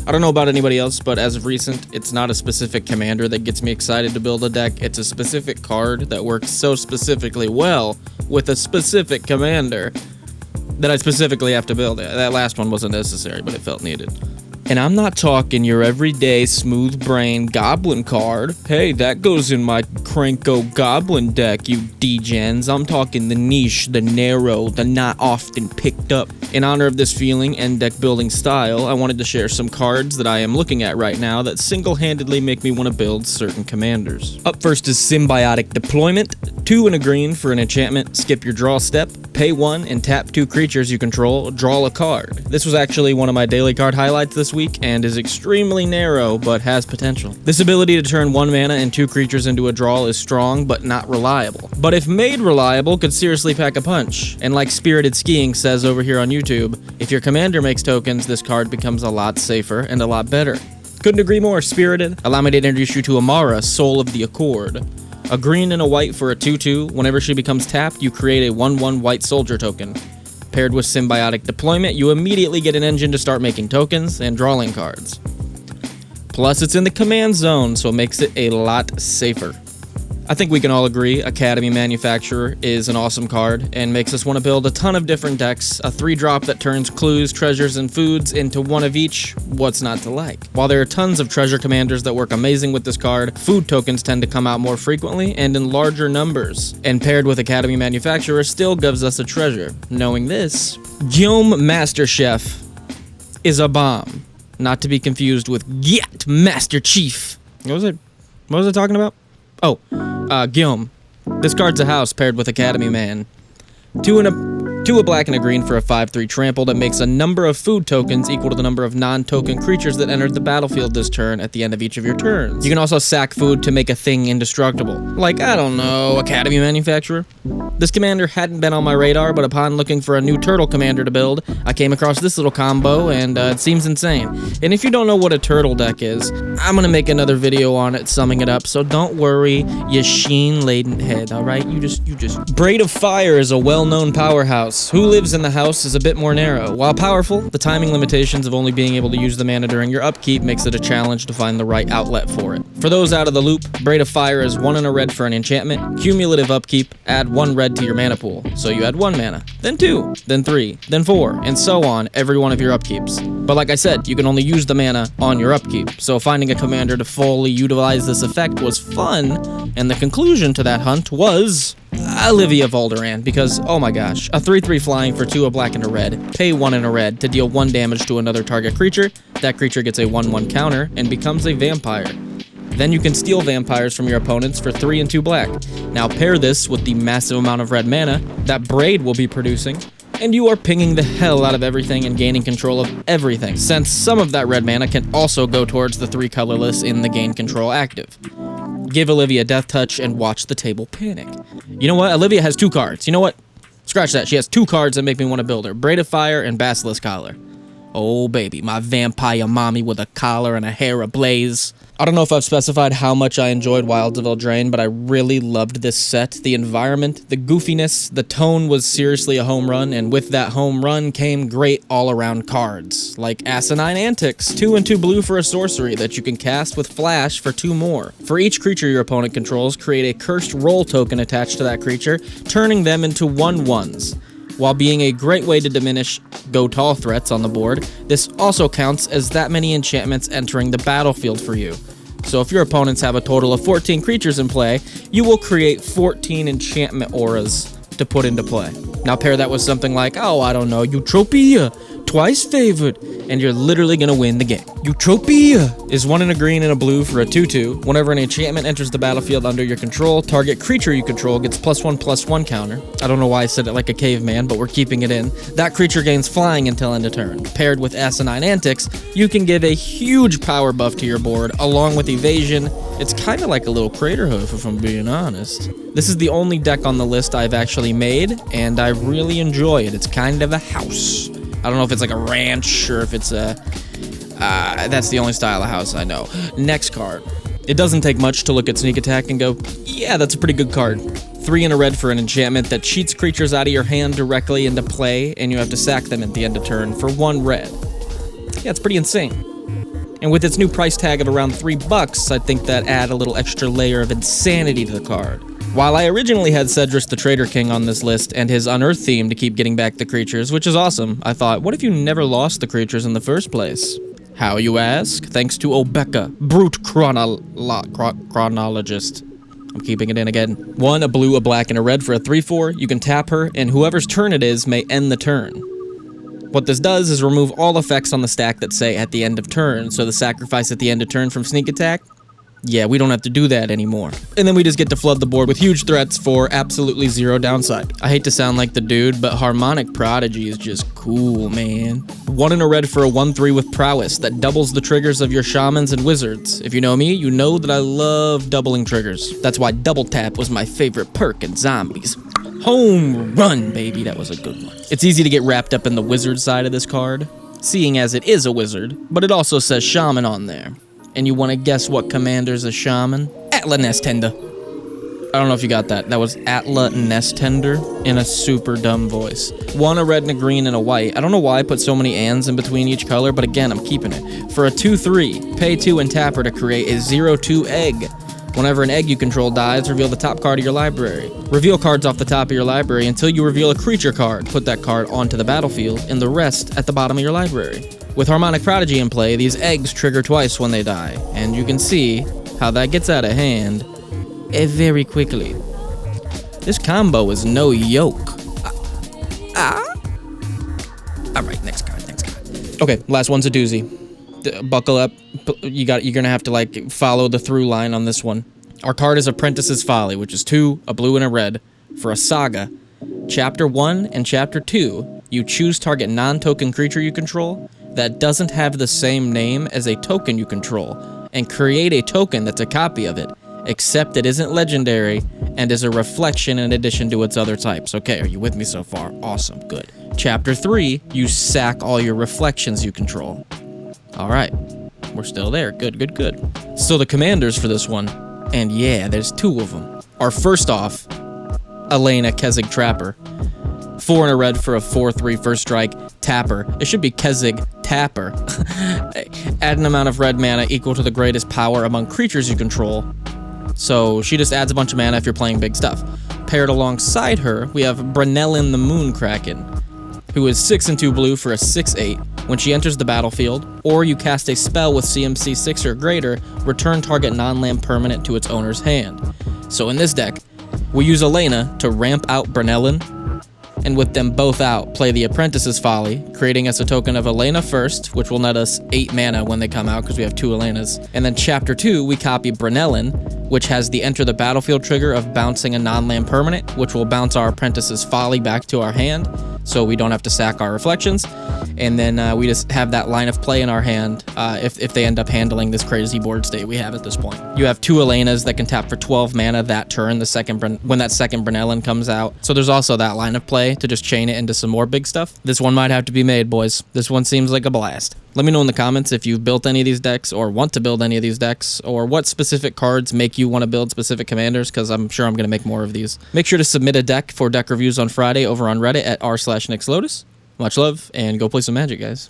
I don't know about anybody else, but as of recent, it's not a specific commander that gets me excited to build a deck. It's a specific card that works so specifically well with a specific commander that I specifically have to build it. That last one wasn't necessary, but it felt needed. And I'm not talking your everyday smooth brain goblin card. Hey, that goes in my Cranko goblin deck, you degens. I'm talking the niche, the narrow, the not often picked up. In honor of this feeling and deck building style, I wanted to share some cards that I am looking at right now that single-handedly make me want to build certain commanders. Up first is Symbiotic Deployment. 2 and a green for an enchantment. Skip your draw step. Pay 1 and tap 2 creatures you control. Draw a card. This was actually one of my daily card highlights this week and is extremely narrow but has potential. This ability to turn 1 mana and 2 creatures into a draw is strong but not reliable. But if made reliable, could seriously pack a punch. And like Spirited Skiing says over here on YouTube, if your commander makes tokens, this card becomes a lot safer and a lot better. Couldn't agree more, Spirited. Allow me to introduce you to Amara, Soul of the Accord. A green and a white for a 2/2. Whenever she becomes tapped, you create a 1/1 white soldier token. Paired with Symbiotic Deployment, you immediately get an engine to start making tokens and drawing cards. Plus, it's in the command zone, so it makes it a lot safer. I think we can all agree Academy Manufacturer is an awesome card and makes us want to build a ton of different decks. A 3-drop that turns clues, treasures, and foods into one of each. What's not to like? While there are tons of treasure commanders that work amazing with this card, food tokens tend to come out more frequently and in larger numbers. And paired with Academy Manufacturer still gives us a treasure. Knowing this, Guillaume Master Chef is a bomb. Not to be confused with Gyat Master Chief. What was I talking about? Oh, Guillaume. This card's a house paired with Academy Man. 2 a black and a green for a 5/3 trample that makes a number of food tokens equal to the number of non-token creatures that entered the battlefield this turn at the end of each of your turns. You can also sack food to make a thing indestructible. Like, I don't know, Academy Manufacturer? This commander hadn't been on my radar, but upon looking for a new turtle commander to build, I came across this little combo, and it seems insane. And if you don't know what a turtle deck is, I'm gonna make another video on it summing it up, so don't worry, you sheen-laden head, alright? You just... Braid of Fire is a well-known powerhouse. Who lives in the house is a bit more narrow. While powerful, the timing limitations of only being able to use the mana during your upkeep makes it a challenge to find the right outlet for it. For those out of the loop, Braid of Fire is 1 and a red for an enchantment. Cumulative upkeep, add 1 red to your mana pool. So you add 1 mana, then 2, then 3, then 4, and so on every one of your upkeeps. But like I said, you can only use the mana on your upkeep, so finding a commander to fully utilize this effect was fun, and the conclusion to that hunt was Olivia Valderan, because, oh my gosh, a 3/3 flying for 2 a black and a red, pay 1 and a red to deal 1 damage to another target creature. That creature gets a 1/1 counter and becomes a vampire. Then you can steal vampires from your opponents for 3 and 2 black. Now pair this with the massive amount of red mana that Braid will be producing, and you are pinging the hell out of everything and gaining control of everything, since some of that red mana can also go towards the 3 colorless in the gain control active. Give Olivia Death Touch and watch the table panic. You know what? Olivia has 2 cards. You know what? Scratch that. She has 2 cards that make me want to build her. Braid of Fire and Basilisk Collar. Oh, baby. My vampire mommy with a collar and a hair ablaze. I don't know if I've specified how much I enjoyed Wilds of Eldraine, but I really loved this set. The environment, the goofiness, the tone was seriously a home run, and with that home run came great all-around cards, like Asinine Antics, 2 and 2 blue for a sorcery that you can cast with Flash for 2 more. For each creature your opponent controls, create a Cursed Roll token attached to that creature, turning them into 1/1s. While being a great way to diminish go tall threats on the board, this also counts as that many enchantments entering the battlefield for you. So if your opponents have a total of 14 creatures in play, you will create 14 enchantment auras to put into play. Now pair that with something like, oh, I don't know, Eutropia, twice favored, and you're literally gonna win the game. Eutropia is 1 and a green and a blue for a 2/2. Whenever an enchantment enters the battlefield under your control, target creature you control gets +1/+1 counter. I don't know why I said it like a caveman, but we're keeping it in. That creature gains flying until end of turn. Paired with Asinine Antics, you can give a huge power buff to your board, along with evasion. It's kind of like a little crater hoof, if I'm being honest. This is the only deck on the list I've actually made, and I really enjoy it. It's kind of a house. I don't know if it's like a ranch or if it's a... that's the only style of house I know. Next card. It doesn't take much to look at Sneak Attack and go, yeah, that's a pretty good card. 3 and a red for an enchantment that cheats creatures out of your hand directly into play, and you have to sack them at the end of turn for 1 red. Yeah, it's pretty insane. And with its new price tag of around $3, I think that add a little extra layer of insanity to the card. While I originally had Cedrus the Trader King on this list and his Unearth theme to keep getting back the creatures, which is awesome, I thought, what if you never lost the creatures in the first place? How, you ask? Thanks to Obeka, Brute Chronologist. I'm keeping it in again. 1, a blue, a black, and a red for a 3/4. You can tap her, and whoever's turn it is may end the turn. What this does is remove all effects on the stack that say at the end of turn, so the sacrifice at the end of turn from sneak attack, yeah, we don't have to do that anymore. And then we just get to flood the board with huge threats for absolutely zero downside. I hate to sound like the dude, but Harmonic Prodigy is just cool, man. 1 and a red for a 1/3 with prowess that doubles the triggers of your shamans and wizards. If you know me, you know that I love doubling triggers. That's why double tap was my favorite perk in zombies. Home run, baby, that was a good one. It's easy to get wrapped up in the wizard side of this card, seeing as it is a wizard, but it also says shaman on there. And you want to guess what commander's a shaman? Atla Nestender. I don't know if you got that. That was Atla Nestender in a super dumb voice. 1, a red and a green and a white. I don't know why I put so many ands in between each color, but again, I'm keeping it. For a 2/3, pay 2 and tap her to create a 0/2 egg. Whenever an egg you control dies, reveal the top card of your library. Reveal cards off the top of your library until you reveal a creature card. Put that card onto the battlefield, and the rest at the bottom of your library. With Harmonic Prodigy in play, these eggs trigger twice when they die, and you can see how that gets out of hand very quickly. This combo is no yoke. Alright, next card. Okay, last one's a doozy. Buckle up. You're gonna have to like follow the through line on this one. Our card is Apprentice's Folly, which is 2, a blue and a red, for a saga. Chapter 1 and Chapter 2, you choose target non-token creature you control that doesn't have the same name as a token you control, and create a token that's a copy of it, except it isn't legendary and is a reflection in addition to its other types. Okay, are you with me so far? Awesome, good. Chapter 3, you sack all your reflections you control. Alright, we're still there. Good. So the commanders for this one, and yeah, there's 2 of them, are first off, Elena Kezig Trapper. 4 and a red for a 4/3 first strike, tapper. It should be Kezig Tapper. Add an amount of red mana equal to the greatest power among creatures you control. So she just adds a bunch of mana if you're playing big stuff. Paired alongside her, we have Brunellin the Moonkraken, who is 6 and 2 blue for a 6/8. When she enters the battlefield, or you cast a spell with CMC 6 or greater, return target non-land permanent to its owner's hand. So in this deck, we use Elena to ramp out Brunellin, and with them both out, play the Apprentice's Folly, creating us a token of Elena first, which will net us 8 mana when they come out because we have 2 Elenas. And then Chapter 2, we copy Brunellin, which has the enter the battlefield trigger of bouncing a non-land permanent, which will bounce our Apprentice's Folly back to our hand, so we don't have to sack our reflections. And then we just have that line of play in our hand if they end up handling this crazy board state we have at this point. You have 2 Elenas that can tap for 12 mana that turn, when that second Brunellin comes out. So there's also that line of play to just chain it into some more big stuff. This one might have to be made, boys. This one seems like a blast. Let me know in the comments if you've built any of these decks or want to build any of these decks, or what specific cards make you want to build specific commanders, because I'm sure I'm going to make more of these. Make sure to submit a deck for deck reviews on Friday over on Reddit at r/NixLotus. Much love, and go play some Magic, guys.